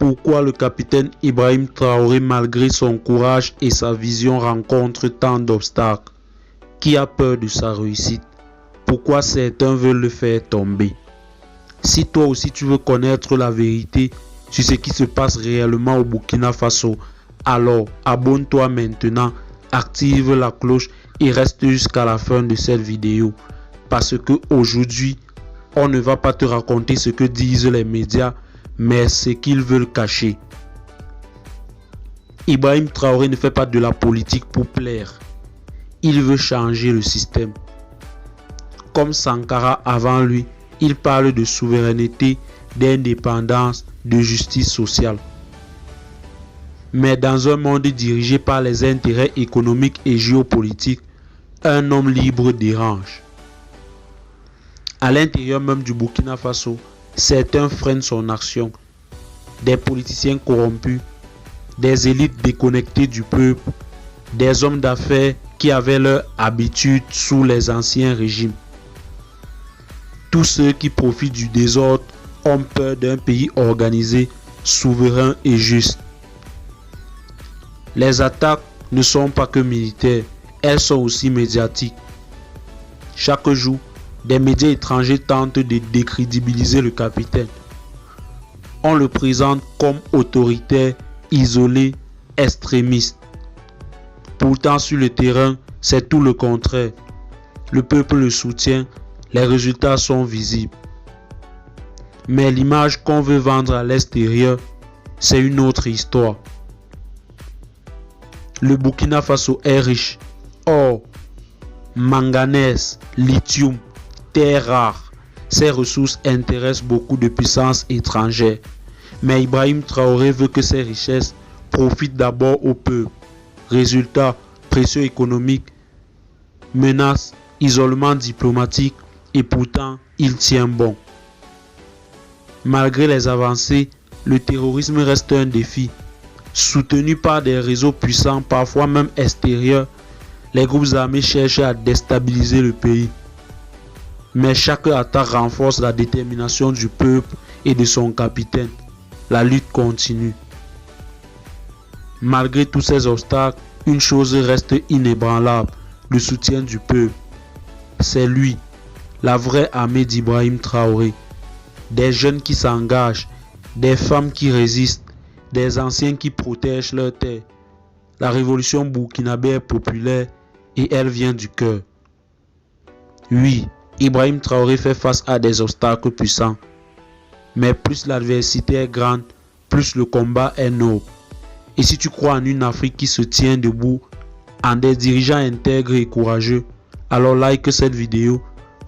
Pourquoi le capitaine Ibrahim Traoré, malgré son courage et sa vision, rencontre tant d'obstacles? Qui a peur de sa réussite? Pourquoi certains veulent le faire tomber? Si toi aussi tu veux connaître la vérité sur ce qui se passe réellement au Burkina Faso, alors abonne-toi maintenant, active la cloche et reste jusqu'à la fin de cette vidéo. Parce que aujourd'hui, on ne va pas te raconter ce que disent les médias, mais ce qu'ils veulent cacher. Ibrahim Traoré ne fait pas de la politique pour plaire. Il veut changer le système. Comme Sankara avant lui, il parle de souveraineté, d'indépendance, de justice sociale. Mais dans un monde dirigé par les intérêts économiques et géopolitiques, un homme libre dérange. À l'intérieur même du Burkina Faso, certains freinent son action. Des politiciens corrompus, des élites déconnectées du peuple, des hommes d'affaires qui avaient leur habitude sous les anciens régimes. Tous ceux qui profitent du désordre ont peur d'un pays organisé, souverain et juste. Les attaques ne sont pas que militaires, elles sont aussi médiatiques. Chaque jour, des médias étrangers tentent de décrédibiliser le capitaine. On le présente comme autoritaire, isolé, extrémiste. Pourtant, sur le terrain, c'est tout le contraire. Le peuple le soutient, les résultats sont visibles. Mais l'image qu'on veut vendre à l'extérieur, c'est une autre histoire. Le Burkina Faso est riche. Or, manganèse, lithium, terres rares. Ces ressources intéressent beaucoup de puissances étrangères. Mais Ibrahim Traoré veut que ces richesses profitent d'abord au peuple. Résultat, pression économique, menaces, isolement diplomatique, et pourtant, il tient bon. Malgré les avancées, le terrorisme reste un défi. Soutenu par des réseaux puissants, parfois même extérieurs, les groupes armés cherchent à déstabiliser le pays. Mais chaque attaque renforce la détermination du peuple et de son capitaine. La lutte continue. Malgré tous ces obstacles, une chose reste inébranlable, le soutien du peuple. C'est lui, la vraie armée d'Ibrahim Traoré. Des jeunes qui s'engagent, des femmes qui résistent, des anciens qui protègent leur terre. La révolution burkinabé est populaire et elle vient du cœur. Oui, Ibrahim Traoré fait face à des obstacles puissants. Mais plus l'adversité est grande, plus le combat est noble. Et si tu crois en une Afrique qui se tient debout, en des dirigeants intègres et courageux, alors like cette vidéo,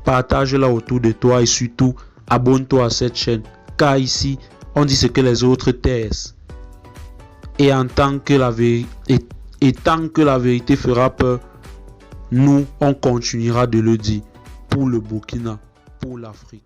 partage-la autour de toi et surtout, abonne-toi à cette chaîne. Car ici, on dit ce que les autres taisent. Et tant que la vérité fera peur, nous, on continuera de le dire pour le Burkina, pour l'Afrique.